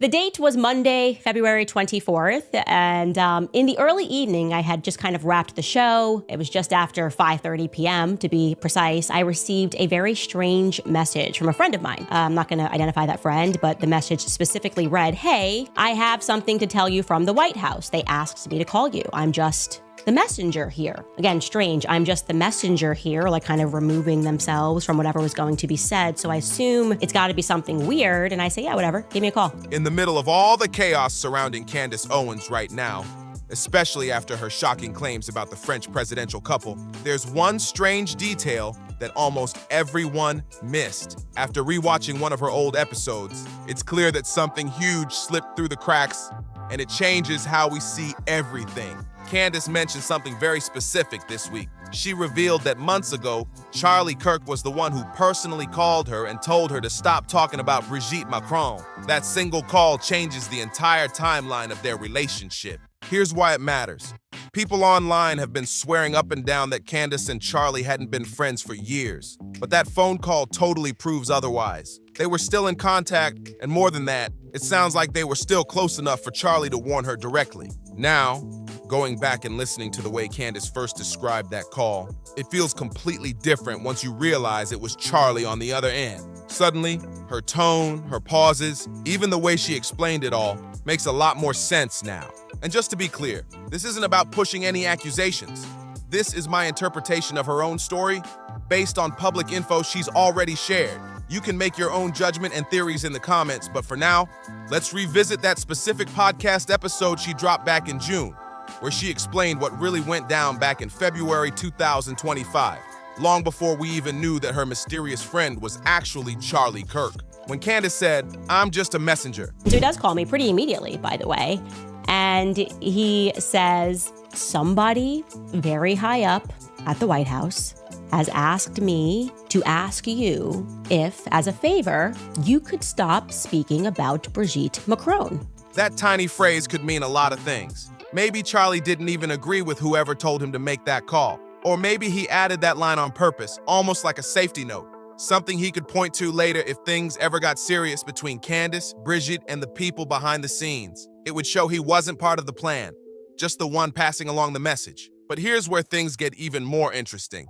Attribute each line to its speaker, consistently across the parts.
Speaker 1: The date was Monday, February 24th, and in the early evening, I had just kind of wrapped the show. It was just after 5:30 p.m., to be precise. I received a very strange message from a friend of mine. I'm not going to identify that friend, but the message specifically read, "Hey, I have something to tell you from the White House. They asked me to call you. I'm just the messenger here." Again, strange. I'm just the messenger here, like kind of removing themselves from whatever was going to be said. So I assume it's got to be something weird. And I say, yeah, whatever. Give me a call.
Speaker 2: In the middle of all the chaos surrounding Candace Owens right now, especially after her shocking claims about the French presidential couple, there's one strange detail that almost everyone missed. After rewatching one of her old episodes, it's clear that something huge slipped through the cracks, and it changes how we see everything. Candace mentioned something very specific this week. She revealed that months ago, Charlie Kirk was the one who personally called her and told her to stop talking about Brigitte Macron. That single call changes the entire timeline of their relationship. Here's why it matters. People online have been swearing up and down that Candace and Charlie hadn't been friends for years. But that phone call totally proves otherwise. They were still in contact, and more than that, it sounds like they were still close enough for Charlie to warn her directly. Now, going back and listening to the way Candace first described that call, it feels completely different once you realize it was Charlie on the other end. Suddenly, her tone, her pauses, even the way she explained it all, makes a lot more sense now. And just to be clear, this isn't about pushing any accusations. This is my interpretation of her own story based on public info she's already shared. You can make your own judgment and theories in the comments, but for now, let's revisit that specific podcast episode she dropped back in June, where she explained what really went down back in February 2025, long before we even knew that her mysterious friend was actually Charlie Kirk. When Candace said, "I'm just a messenger."
Speaker 1: So he does call me pretty immediately, by the way. And he says, somebody very high up at the White House has asked me to ask you if, as a favor, you could stop speaking about Brigitte Macron.
Speaker 2: That tiny phrase could mean a lot of things. Maybe Charlie didn't even agree with whoever told him to make that call. Or maybe he added that line on purpose, almost like a safety note. Something he could point to later if things ever got serious between Candace, Brigitte, and the people behind the scenes. It would show he wasn't part of the plan, just the one passing along the message. But here's where things get even more interesting.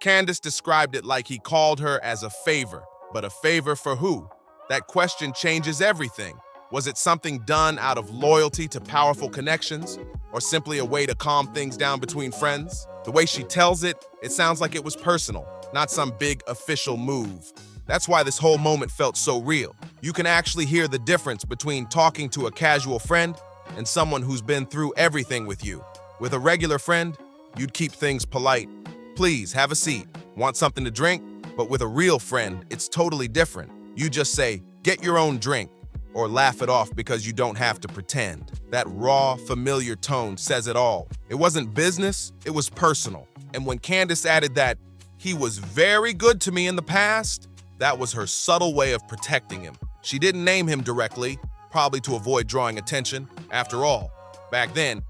Speaker 2: Candace described it like he called her as a favor. But a favor for who? That question changes everything. Was it something done out of loyalty to powerful connections? Or simply a way to calm things down between friends? The way she tells it, it sounds like it was personal, not some big official move. That's why this whole moment felt so real. You can actually hear the difference between talking to a casual friend and someone who's been through everything with you. With a regular friend, you'd keep things polite. Please, have a seat. Want something to drink? But with a real friend, it's totally different. You just say, "Get your own drink," or laugh it off because you don't have to pretend. That raw, familiar tone says it all. It wasn't business, it was personal. And when Candace added that, "He was very good to me in the past," that was her subtle way of protecting him. She didn't name him directly, probably to avoid drawing attention. After all, back then,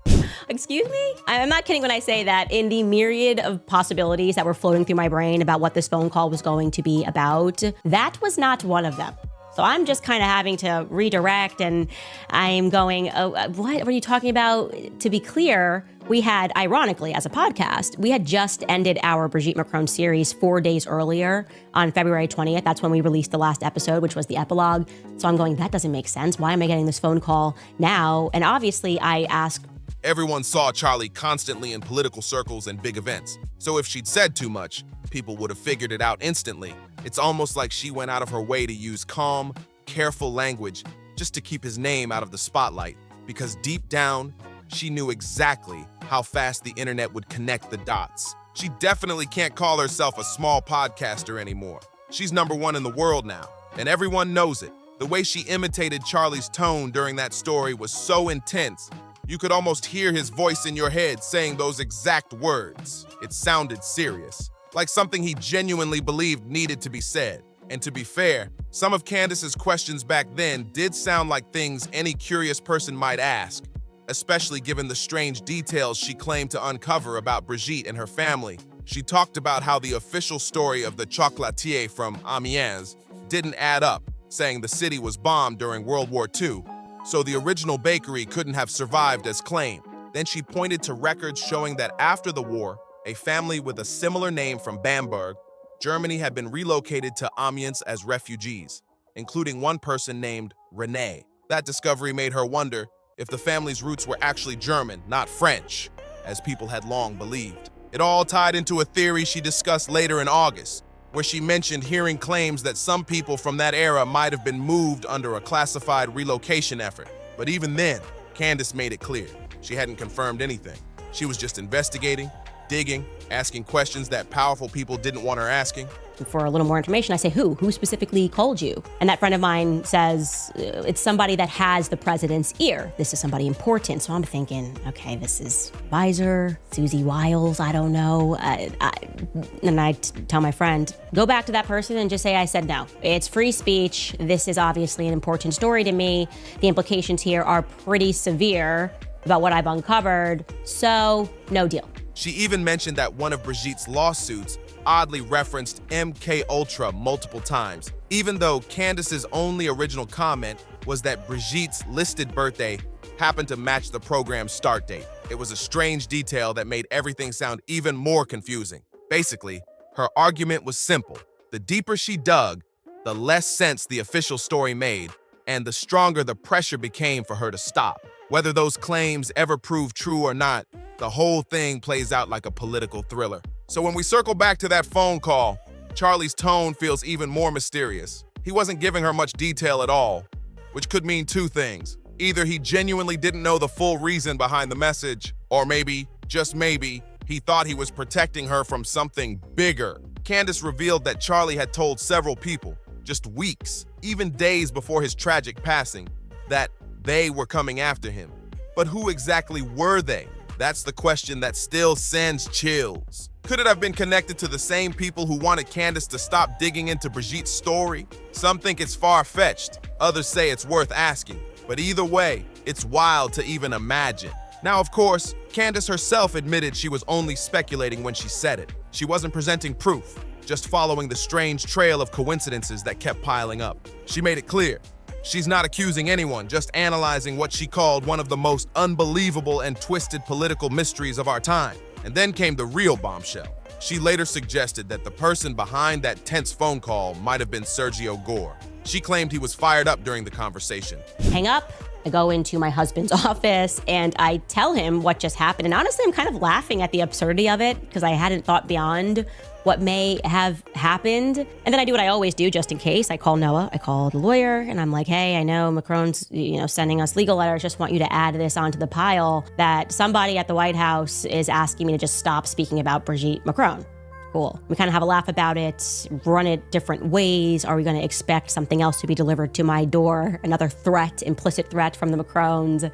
Speaker 1: Excuse me? I'm not kidding when I say that in the myriad of possibilities that were floating through my brain about what this phone call was going to be about, that was not one of them. So I'm just kind of having to redirect, and I'm going, oh, what are you talking about? To be clear, we had, ironically, as a podcast, we had just ended our Brigitte Macron series 4 days earlier on February 20th. That's when we released the last episode, which was the epilogue. So I'm going, that doesn't make sense. Why am I getting this phone call now? And obviously, I ask,
Speaker 2: everyone saw Charlie constantly in political circles and big events. So if she'd said too much, people would have figured it out instantly. It's almost like she went out of her way to use calm, careful language just to keep his name out of the spotlight, because deep down, she knew exactly how fast the internet would connect the dots. She definitely can't call herself a small podcaster anymore. She's #1 in the world now, and everyone knows it. The way she imitated Charlie's tone during that story was so intense, you could almost hear his voice in your head saying those exact words. It sounded serious, like something he genuinely believed needed to be said. And to be fair, some of Candace's questions back then did sound like things any curious person might ask, especially given the strange details she claimed to uncover about Brigitte and her family. She talked about how the official story of the chocolatier from Amiens didn't add up, saying the city was bombed during World War II, so the original bakery couldn't have survived as claimed. Then she pointed to records showing that after the war, a family with a similar name from Bamberg, Germany, had been relocated to Amiens as refugees, including one person named Renee. That discovery made her wonder if the family's roots were actually German, not French, as people had long believed. It all tied into a theory she discussed later in August, where she mentioned hearing claims that some people from that era might have been moved under a classified relocation effort. But even then, Candace made it clear she hadn't confirmed anything. She was just investigating, digging, asking questions that powerful people didn't want her asking.
Speaker 1: For a little more information, I say, who specifically called you? And that friend of mine says, it's somebody that has the president's ear. This is somebody important. So I'm thinking, okay, this is Visor, Susie Wiles, I don't know. And I tell my friend, go back to that person and just say I said no. It's free speech. This is obviously an important story to me. The implications here are pretty severe about what I've uncovered. So no deal.
Speaker 2: She even mentioned that one of Brigitte's lawsuits oddly referenced MK Ultra multiple times, even though Candace's only original comment was that Brigitte's listed birthday happened to match the program's start date. It was a strange detail that made everything sound even more confusing. Basically, her argument was simple. The deeper she dug, the less sense the official story made, and the stronger the pressure became for her to stop. Whether those claims ever prove true or not, the whole thing plays out like a political thriller. So when we circle back to that phone call, Charlie's tone feels even more mysterious. He wasn't giving her much detail at all, which could mean two things. Either he genuinely didn't know the full reason behind the message, or maybe, just maybe, he thought he was protecting her from something bigger. Candace revealed that Charlie had told several people, just weeks, even days before his tragic passing, that they were coming after him. But who exactly were they? That's the question that still sends chills. Could it have been connected to the same people who wanted Candace to stop digging into Brigitte's story? Some think it's far-fetched, others say it's worth asking. But either way, it's wild to even imagine. Now, of course, Candace herself admitted she was only speculating when she said it. She wasn't presenting proof, just following the strange trail of coincidences that kept piling up. She made it clear she's not accusing anyone, just analyzing what she called one of the most unbelievable and twisted political mysteries of our time. And then came the real bombshell. She later suggested that the person behind that tense phone call might have been Sergio Gore. She claimed he was fired up during the conversation.
Speaker 1: Hang up. I go into my husband's office and I tell him what just happened. And honestly, I'm kind of laughing at the absurdity of it because I hadn't thought beyond what may have happened. And then I do what I always do just in case. I call Noah, I call the lawyer, and I'm like, hey, I know Macron's, sending us legal letters. Just want you to add this onto the pile that somebody at the White House is asking me to just stop speaking about Brigitte Macron. Cool. We kind of have a laugh about it, run it different ways. Are we going to expect something else to be delivered to my door? Another threat, implicit threat from the Macrons.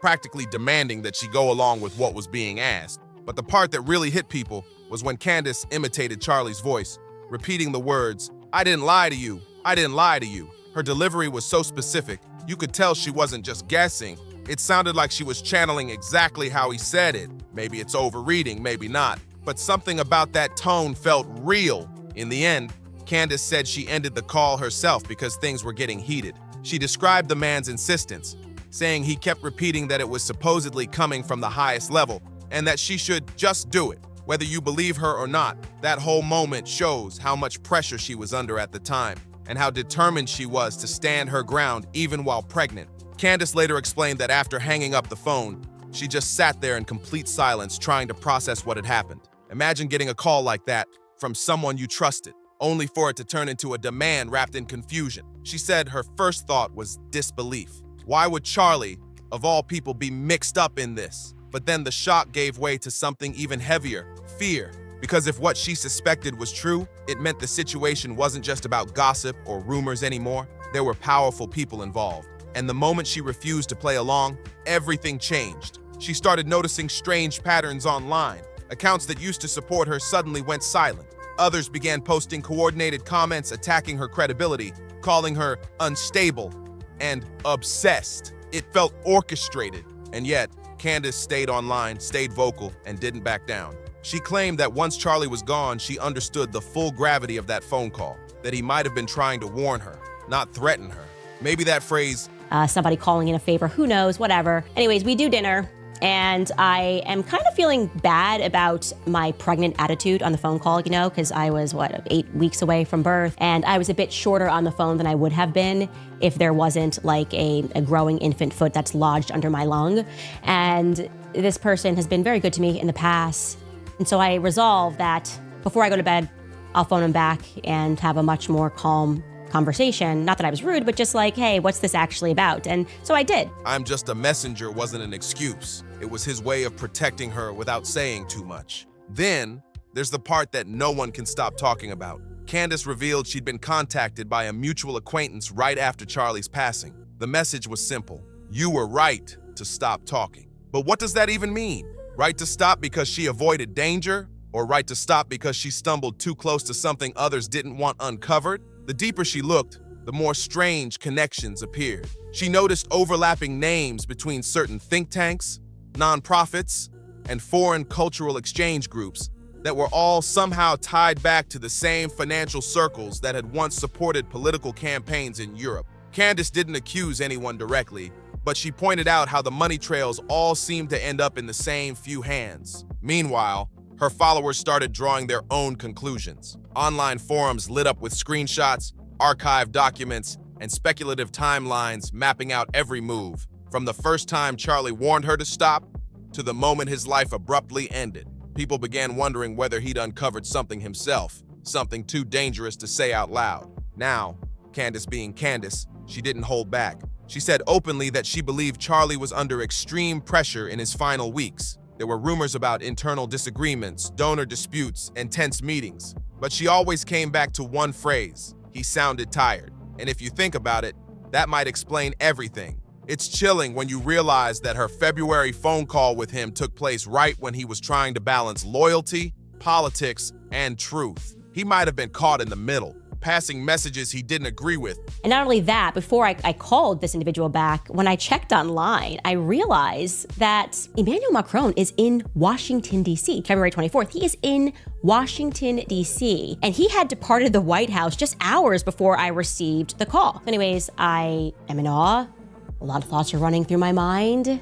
Speaker 2: Practically demanding that she go along with what was being asked. But the part that really hit people was when Candace imitated Charlie's voice, repeating the words, "I didn't lie to you, I didn't lie to you." Her delivery was so specific, you could tell she wasn't just guessing. It sounded like she was channeling exactly how he said it. Maybe it's overreading, maybe not. But something about that tone felt real. In the end, Candace said she ended the call herself because things were getting heated. She described the man's insistence, saying he kept repeating that it was supposedly coming from the highest level and that she should just do it. Whether you believe her or not, that whole moment shows how much pressure she was under at the time and how determined she was to stand her ground even while pregnant. Candace later explained that after hanging up the phone, she just sat there in complete silence trying to process what had happened. Imagine getting a call like that from someone you trusted, only for it to turn into a demand wrapped in confusion. She said her first thought was disbelief. Why would Charlie, of all people, be mixed up in this? But then the shock gave way to something even heavier, fear. Because if what she suspected was true, it meant the situation wasn't just about gossip or rumors anymore. There were powerful people involved. And the moment she refused to play along, everything changed. She started noticing strange patterns online. Accounts that used to support her suddenly went silent. Others began posting coordinated comments attacking her credibility, calling her unstable and obsessed. It felt orchestrated. And yet, Candace stayed online, stayed vocal, and didn't back down. She claimed that once Charlie was gone, she understood the full gravity of that phone call, that he might have been trying to warn her, not threaten her. Maybe that phrase,
Speaker 1: somebody calling in a favor, who knows, whatever. Anyways, we do dinner. And I am kind of feeling bad about my pregnant attitude on the phone call, because I was, 8 weeks away from birth. And I was a bit shorter on the phone than I would have been if there wasn't like a growing infant foot that's lodged under my lung. And this person has been very good to me in the past. And so I resolved that before I go to bed, I'll phone him back and have a much more calm conversation. Not that I was rude, but just like, hey, what's this actually about? And so I did.
Speaker 2: "I'm just a messenger" wasn't an excuse. It was his way of protecting her without saying too much. Then, there's the part that no one can stop talking about. Candace revealed she'd been contacted by a mutual acquaintance right after Charlie's passing. The message was simple: "You were right to stop talking." But what does that even mean? Right to stop because she avoided danger? Or right to stop because she stumbled too close to something others didn't want uncovered? The deeper she looked, the more strange connections appeared. She noticed overlapping names between certain think tanks, nonprofits, and foreign cultural exchange groups that were all somehow tied back to the same financial circles that had once supported political campaigns in Europe. Candace didn't accuse anyone directly, but she pointed out how the money trails all seemed to end up in the same few hands. Meanwhile, her followers started drawing their own conclusions. Online forums lit up with screenshots, archived documents, and speculative timelines mapping out every move, from the first time Charlie warned her to stop to the moment his life abruptly ended. People began wondering whether he'd uncovered something himself, something too dangerous to say out loud. Now, Candace being Candace, she didn't hold back. She said openly that she believed Charlie was under extreme pressure in his final weeks. There were rumors about internal disagreements, donor disputes, and tense meetings. But she always came back to one phrase: he sounded tired. And if you think about it, that might explain everything. It's chilling when you realize that her February phone call with him took place right when he was trying to balance loyalty, politics, and truth. He might have been caught in the middle, passing messages he didn't agree with.
Speaker 1: And not only that, before I called this individual back, when I checked online, I realized that Emmanuel Macron is in Washington, D.C. February 24th. He is in Washington, D.C. And he had departed the White House just hours before I received the call. Anyways, I am in awe. A lot of thoughts are running through my mind.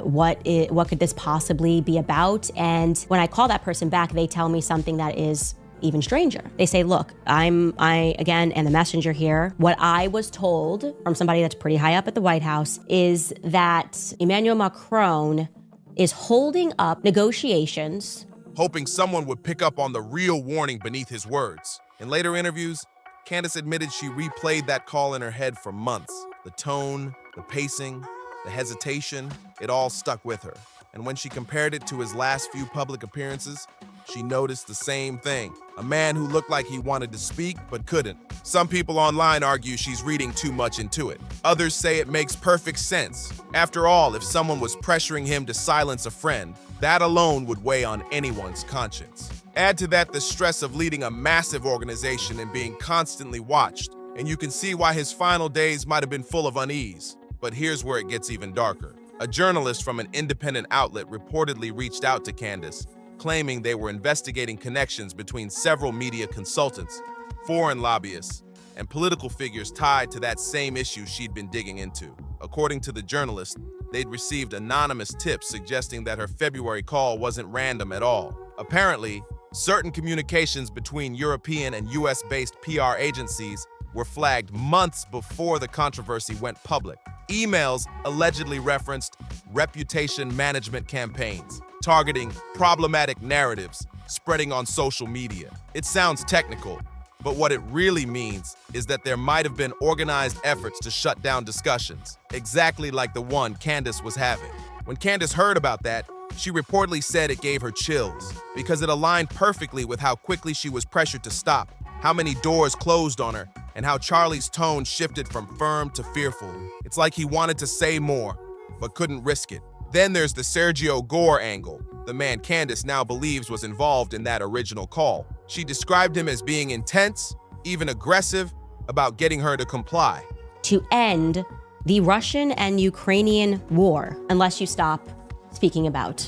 Speaker 1: What could this possibly be about? And when I call that person back, they tell me something that is even stranger. They say, look, I again am the messenger here. What I was told from somebody that's pretty high up at the White House is that Emmanuel Macron is holding up negotiations,
Speaker 2: hoping someone would pick up on the real warning beneath his words. In later interviews, Candace admitted she replayed that call in her head for months. The tone, the pacing, the hesitation, it all stuck with her. And when she compared it to his last few public appearances, she noticed the same thing. A man who looked like he wanted to speak but couldn't. Some people online argue she's reading too much into it. Others say it makes perfect sense. After all, if someone was pressuring him to silence a friend, that alone would weigh on anyone's conscience. Add to that the stress of leading a massive organization and being constantly watched, and you can see why his final days might have been full of unease. But here's where it gets even darker. A journalist from an independent outlet reportedly reached out to Candace, claiming they were investigating connections between several media consultants, foreign lobbyists, and political figures tied to that same issue she'd been digging into. According to the journalist, they'd received anonymous tips suggesting that her February call wasn't random at all. Apparently, certain communications between European and US-based PR agencies were flagged months before the controversy went public. Emails allegedly referenced reputation management campaigns, targeting problematic narratives spreading on social media. It sounds technical, but what it really means is that there might have been organized efforts to shut down discussions, exactly like the one Candace was having. When Candace heard about that, she reportedly said it gave her chills because it aligned perfectly with how quickly she was pressured to stop, how many doors closed on her, and how Charlie's tone shifted from firm to fearful. It's like he wanted to say more, but couldn't risk it. Then there's the Sergio Gore angle, the man Candace now believes was involved in that original call. She described him as being intense, even aggressive, about getting her to comply.
Speaker 1: To end the Russian and Ukrainian war, unless you stop speaking about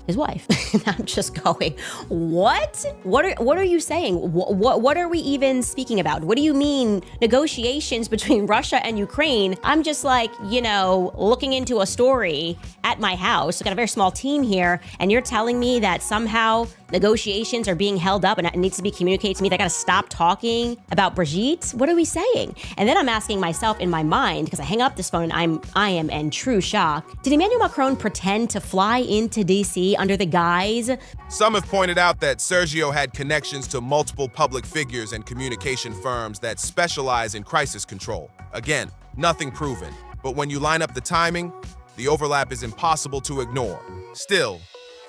Speaker 1: his wife. And I'm just going, what? What are you saying? What are we even speaking about? What do you mean negotiations between Russia and Ukraine? I'm just like, looking into a story at my house. I've got a very small team here, and you're telling me that somehow negotiations are being held up and it needs to be communicated to me that I gotta stop talking about Brigitte? What are we saying? And then I'm asking myself in my mind, because I hang up this phone and I am in true shock. Did Emmanuel Macron pretend to fly into DC under the guise?
Speaker 2: Some have pointed out that Sergio had connections to multiple public figures and communication firms that specialize in crisis control. Again, nothing proven. But when you line up the timing, the overlap is impossible to ignore. Still,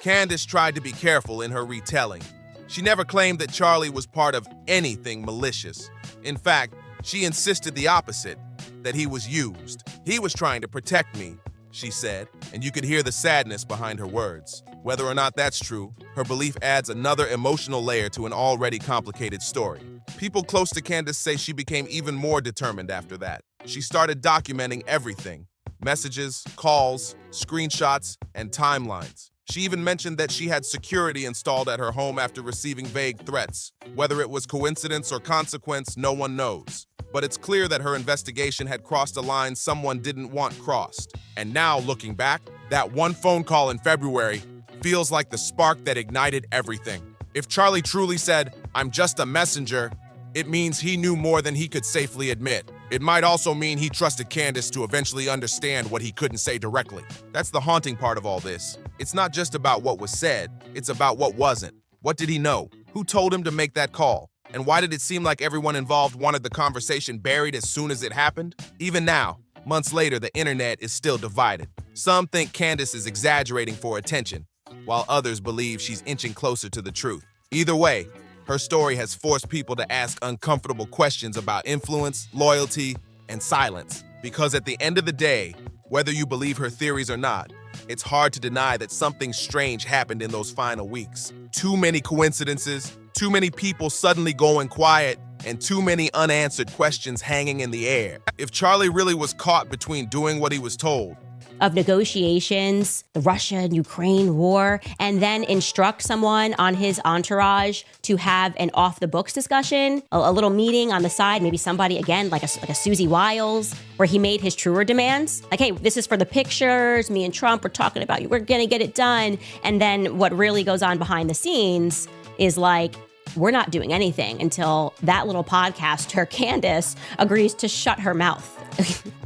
Speaker 2: Candace tried to be careful in her retelling. She never claimed that Charlie was part of anything malicious. In fact, she insisted the opposite, that he was used. He was trying to protect me, she said, and you could hear the sadness behind her words. Whether or not that's true, her belief adds another emotional layer to an already complicated story. People close to Candace say she became even more determined after that. She started documenting everything: messages, calls, screenshots, and timelines. She even mentioned that she had security installed at her home after receiving vague threats. Whether it was coincidence or consequence, no one knows. But it's clear that her investigation had crossed a line someone didn't want crossed. And now, looking back, that one phone call in February feels like the spark that ignited everything. If Charlie truly said, "I'm just a messenger," it means he knew more than he could safely admit. It might also mean he trusted Candace to eventually understand what he couldn't say directly. That's the haunting part of all this. It's not just about what was said, it's about what wasn't. What did he know? Who told him to make that call? And why did it seem like everyone involved wanted the conversation buried as soon as it happened? Even now, months later, the internet is still divided. Some think Candace is exaggerating for attention, while others believe she's inching closer to the truth. Either way, her story has forced people to ask uncomfortable questions about influence, loyalty, and silence. Because at the end of the day, whether you believe her theories or not, it's hard to deny that something strange happened in those final weeks. Too many coincidences, too many people suddenly going quiet, and too many unanswered questions hanging in the air. If Charlie really was caught between doing what he was told,
Speaker 1: of negotiations, the Russia and Ukraine war, and then instruct someone on his entourage to have an off-the-books discussion, a little meeting on the side, maybe somebody, again, like a Susie Wiles, where he made his truer demands. Like, hey, this is for the pictures, me and Trump, we're talking about you, we're gonna get it done. And then what really goes on behind the scenes is like, we're not doing anything until that little podcaster, Candace, agrees to shut her mouth.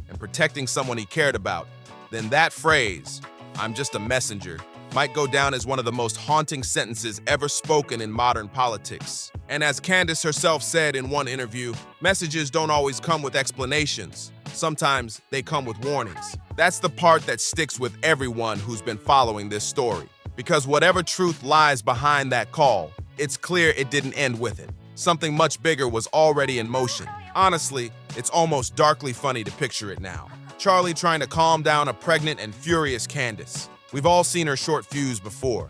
Speaker 2: and protecting someone he cared about, then that phrase, "I'm just a messenger," might go down as one of the most haunting sentences ever spoken in modern politics. And as Candace herself said in one interview, messages don't always come with explanations. Sometimes they come with warnings. That's the part that sticks with everyone who's been following this story. Because whatever truth lies behind that call, it's clear it didn't end with it. Something much bigger was already in motion. Honestly, it's almost darkly funny to picture it now. Charlie trying to calm down a pregnant and furious Candace. We've all seen her short fuse before,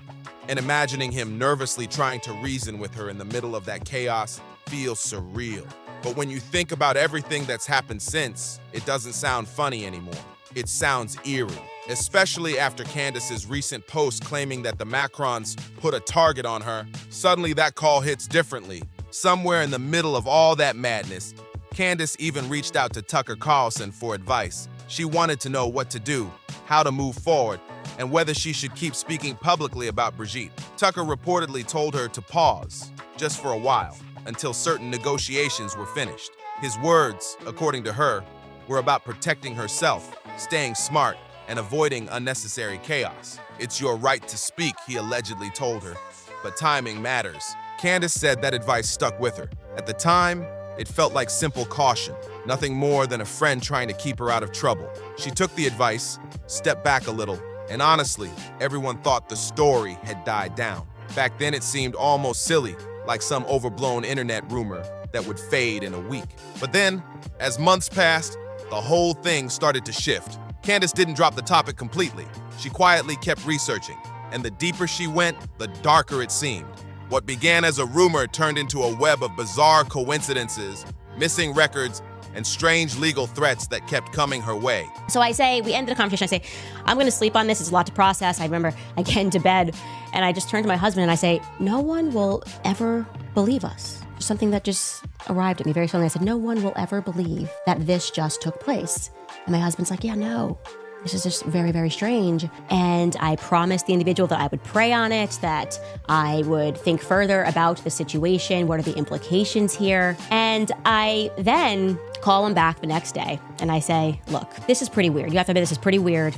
Speaker 2: and imagining him nervously trying to reason with her in the middle of that chaos feels surreal. But when you think about everything that's happened since, it doesn't sound funny anymore. It sounds eerie, especially after Candace's recent post claiming that the Macrons put a target on her. Suddenly that call hits differently. Somewhere in the middle of all that madness, Candace even reached out to Tucker Carlson for advice. She wanted to know what to do, how to move forward, and whether she should keep speaking publicly about Brigitte. Tucker reportedly told her to pause, just for a while, until certain negotiations were finished. His words, according to her, were about protecting herself, staying smart, and avoiding unnecessary chaos. "It's your right to speak," he allegedly told her, but timing matters. Candace said that advice stuck with her. At the time, it felt like simple caution, nothing more than a friend trying to keep her out of trouble. She took the advice, stepped back a little, and honestly, everyone thought the story had died down. Back then, it seemed almost silly, like some overblown internet rumor that would fade in a week. But then, as months passed, the whole thing started to shift. Candace didn't drop the topic completely. She quietly kept researching, and the deeper she went, the darker it seemed. What began as a rumor turned into a web of bizarre coincidences, missing records, and strange legal threats that kept coming her way.
Speaker 1: So we ended the conversation. I say, I'm going to sleep on this. It's a lot to process. I remember I get into bed and I just turn to my husband and I say, no one will ever believe us. Just something that just arrived at me very suddenly. I said, no one will ever believe that this just took place. And my husband's like, yeah, no. This is just very, very strange. And I promised the individual that I would pray on it, that I would think further about the situation. What are the implications here? And I then call him back the next day and I say, look, this is pretty weird. You have to admit this is pretty weird.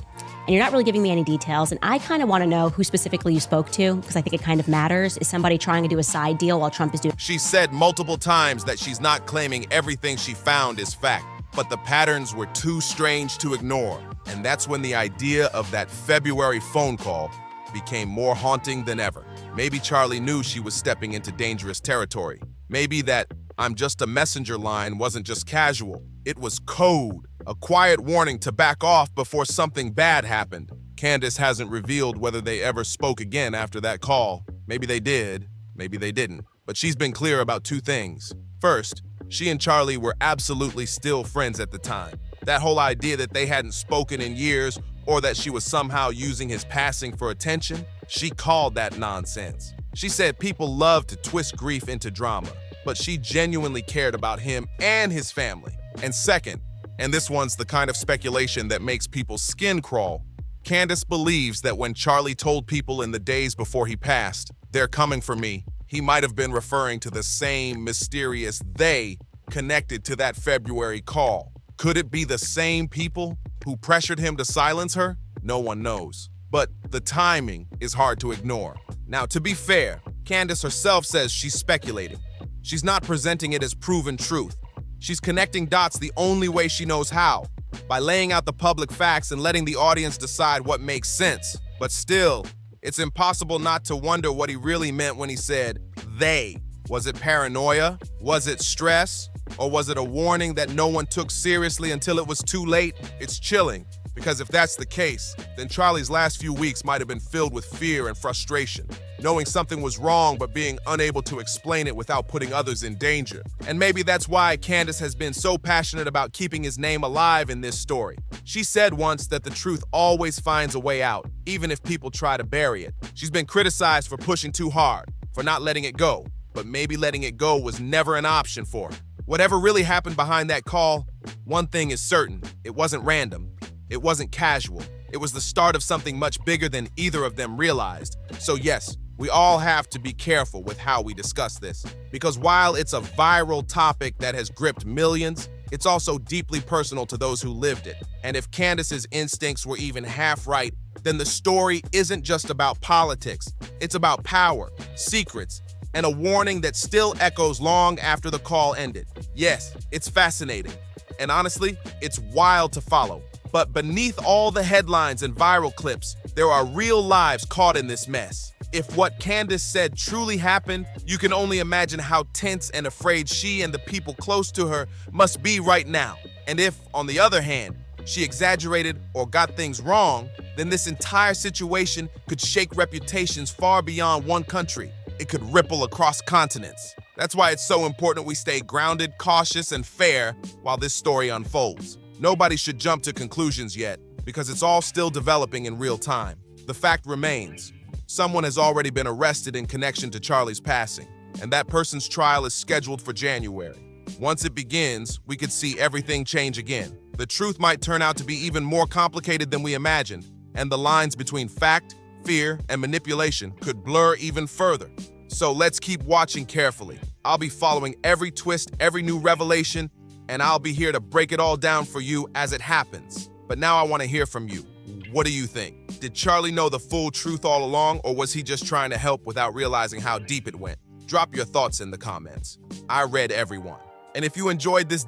Speaker 1: And you're not really giving me any details. And I kind of want to know who specifically you spoke to, because I think it kind of matters. Is somebody trying to do a side deal while Trump is doing?
Speaker 2: She said multiple times that she's not claiming everything she found is fact, but the patterns were too strange to ignore. And that's when the idea of that February phone call became more haunting than ever. Maybe Charlie knew she was stepping into dangerous territory. Maybe that "I'm just a messenger" line wasn't just casual. It was code, a quiet warning to back off before something bad happened. Candace hasn't revealed whether they ever spoke again after that call. Maybe they did, maybe they didn't. But she's been clear about two things. First, she and Charlie were absolutely still friends at the time. That whole idea that they hadn't spoken in years or that she was somehow using his passing for attention, she called that nonsense. She said people love to twist grief into drama, but she genuinely cared about him and his family. And second, and this one's the kind of speculation that makes people's skin crawl, Candace believes that when Charlie told people in the days before he passed, "They're coming for me," he might have been referring to the same mysterious "they" connected to that February call. Could it be the same people who pressured him to silence her? No one knows. But the timing is hard to ignore. Now, to be fair, Candace herself says she's speculating. She's not presenting it as proven truth. She's connecting dots the only way she knows how, by laying out the public facts and letting the audience decide what makes sense. But still, it's impossible not to wonder what he really meant when he said "they." Was it paranoia? Was it stress? Or was it a warning that no one took seriously until it was too late? It's chilling, because if that's the case, then Charlie's last few weeks might have been filled with fear and frustration, knowing something was wrong but being unable to explain it without putting others in danger. And maybe that's why Candace has been so passionate about keeping his name alive in this story. She said once that the truth always finds a way out, even if people try to bury it. She's been criticized for pushing too hard, for not letting it go, but maybe letting it go was never an option for her. Whatever really happened behind that call, one thing is certain: it wasn't random. It wasn't casual. It was the start of something much bigger than either of them realized. So yes, we all have to be careful with how we discuss this, because while it's a viral topic that has gripped millions, it's also deeply personal to those who lived it. And if Candace's instincts were even half right, then the story isn't just about politics. It's about power, secrets, and a warning that still echoes long after the call ended. Yes, it's fascinating. And honestly, it's wild to follow. But beneath all the headlines and viral clips, there are real lives caught in this mess. If what Candace said truly happened, you can only imagine how tense and afraid she and the people close to her must be right now. And if, on the other hand, she exaggerated or got things wrong, then this entire situation could shake reputations far beyond one country. It could ripple across continents. That's why it's so important we stay grounded, cautious, and fair while this story unfolds. Nobody should jump to conclusions yet, because it's all still developing in real time. The fact remains: someone has already been arrested in connection to Charlie's passing, and that person's trial is scheduled for January. Once it begins, we could see everything change again. The truth might turn out to be even more complicated than we imagined, and the lines between fact, fear, and manipulation could blur even further. So let's keep watching carefully. I'll be following every twist, every new revelation, and I'll be here to break it all down for you as it happens. But now I want to hear from you. What do you think? Did Charlie know the full truth all along, or was he just trying to help without realizing how deep it went? Drop your thoughts in the comments. I read everyone. And if you enjoyed this